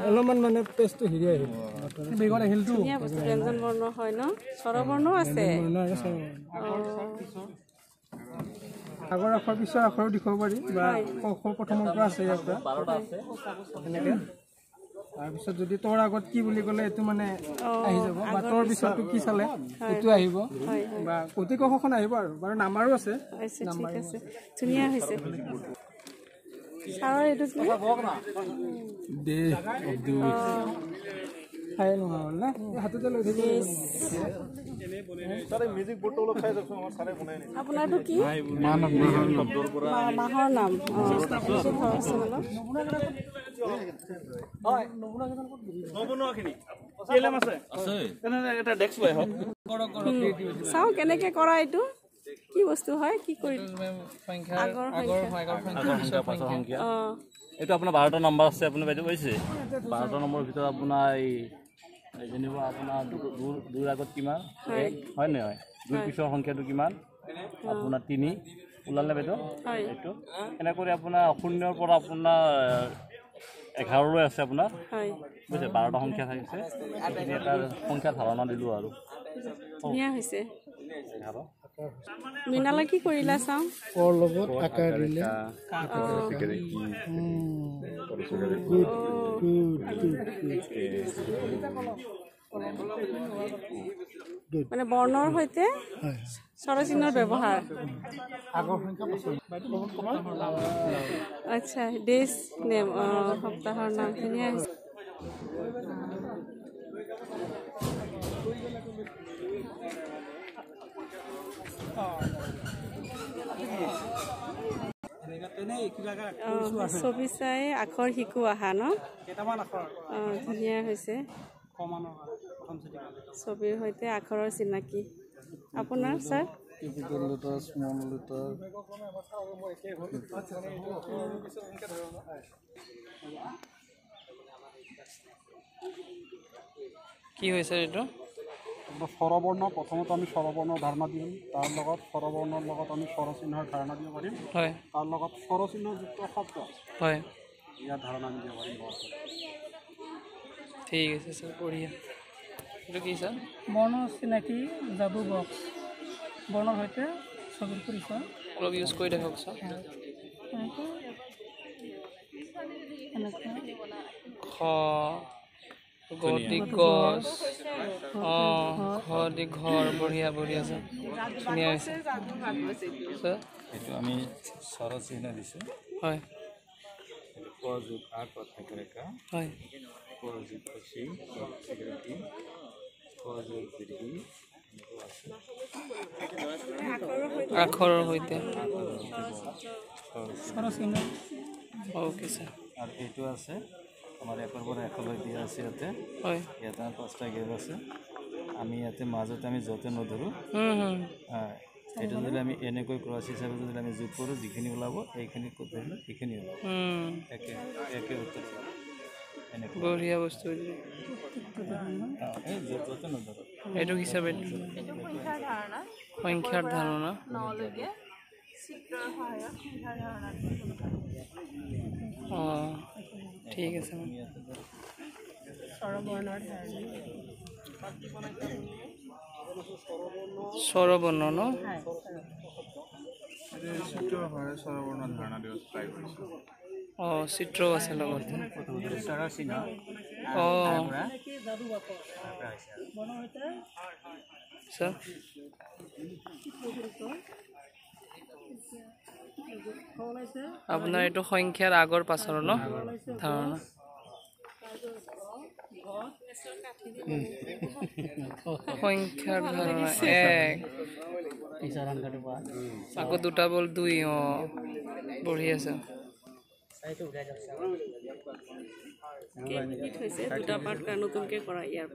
অলপমান মানে পেষ্টটো হেৰি আহিল বেগত আহিলতো ব্যঞ্জন বৰ্ণ হয় ন স্বৰবৰ্ণও আছে আগৰ আখৰ পিছৰ আখৰো দেখাব পাৰি বা প্ৰথমৰ পৰা আছে ইয়াৰ পৰা এনেকৈ তাৰপিছত যদি তোৰ আগত কি বুলি ক'লে এইটো মানে আহি যাব বা তোৰ পিছতো কি চালে এইটো আহিব বা কৌতিক কখন আহিব আৰু বাৰু নাম্বাৰো আছে ঠিক আছে ধুনীয়া হৈছে ছাৰৰ এইটো কি দে খাই নোহোৱা হ'ল না হাততে লৈ থাকিব আপোনাৰটো কি মাহৰ নাম চাওঁ কেনেকে কৰা এইটো কি বস্তু হয় কি কৰি এইটো আপোনাৰ 12টা নম্বৰ আছে আপুনি বাইদেউ কৈছে 12টা নম্বৰৰ ভিতৰত আপোনাৰ এই যেনিবা আপোনাৰ দুৰ আগত কিমান হয় নহয় দুৰ পিছৰ সংখ্যাটো কিমান আপোনাৰ 3 ওলালে বাইদেউ এইটো এনেকৈ আপোনাৰ 0ৰ পৰা আপোনাৰ 11 লৈ আছে আপোনাৰ বুজিছে 12টা সংখ্যা থাকিছে এটা সংখ্যা ধাৰণা দিলো আৰু ধুনীয়া হৈছে মিনালে কি কৰিলা চাওঁ ওৰ লগত আকাৰ দিলে মানে বৰ্ণৰ সৈতে স্বৰচিহ্নৰ ব্যৱহাৰ আচ্ছা ডেজ নেম সপ্তাহৰ নাম ধুনীয়া হৈছে ছবি চাই আখৰ শিকো আহা ন ধুনীয়া হৈছে ছবিৰ সৈতে আখৰৰ চিনাকি আপোনাৰ ছাৰ কি হৈছে এইটো স্বৰবৰ্ণ প্ৰথমতে আমি স্বৰবৰ্ণৰ ধাৰণা দিম তাৰ লগত স্বৰবৰ্ণৰ লগত আমি স্বৰচিহ্নৰ ধাৰণা দিব পাৰিম হয় তাৰ লগত স্বৰচিহ্নযুক্ত শব্দ হয় ইয়াৰ ধাৰণা আমি দিব পাৰিম ঠিক আছে ছাৰ বঢ়িয়া এইটো কি ছাৰ বৰ্ণ চিনাকি যাদু বক্স বৰ্ণৰ সৈতে ছবিৰ পৰিচয় অলপ ইউজ কৰি দেখাওক ছাৰ খ গছ ঘৰ বঢ়িয়া বঢ়িয়া ছাৰ ধুনীয়া হৈছে ছাৰ এইটো আমি স্বৰচিহ্ন দিছোঁ হয় ক যোগ আ কা হয় ক যোগ চি ক যোগ দীৰ্ঘ আখৰৰ সৈতে স্বৰচিহ্ন অ'কে ছাৰ আৰু এইটো আছে আমাৰ 1ৰ পৰা 1লৈ দিয়া আছে ইয়াতে হয় ইয়াতে 5টা গেপ আছে আমি ইয়াতে মাজতে আমি য'তে নধৰোঁ এইটো যদি আমি এনেকৈ ক্ৰছ হিচাপে যদি আমি যোগ কৰোঁ যিখিনি ওলাব এইখিনি ক'ত ধৰিলে সেইখিনি ওলাব একে উত্তৰ এনেকৈ বঢ়িয়া বস্তু এই য'তে নধৰোঁ এইটো হিচাপে সংখ্যাৰ ধাৰণা অঁ ঠিক আছে স্বৰবৰ্ণ ন অঁ চিত্ৰও আছে লগত অঁ ছাৰ আপোনাৰ এইটো সংখ্যাৰ আগৰ পাছৰ ন ধাৰণা সংখ্যাৰ ধাৰণা 1 আকৌ 2টা বল 2 বঢ়িয়া আছে দুটা পাৰ্ট নতুনকে কৰা ইয়াৰ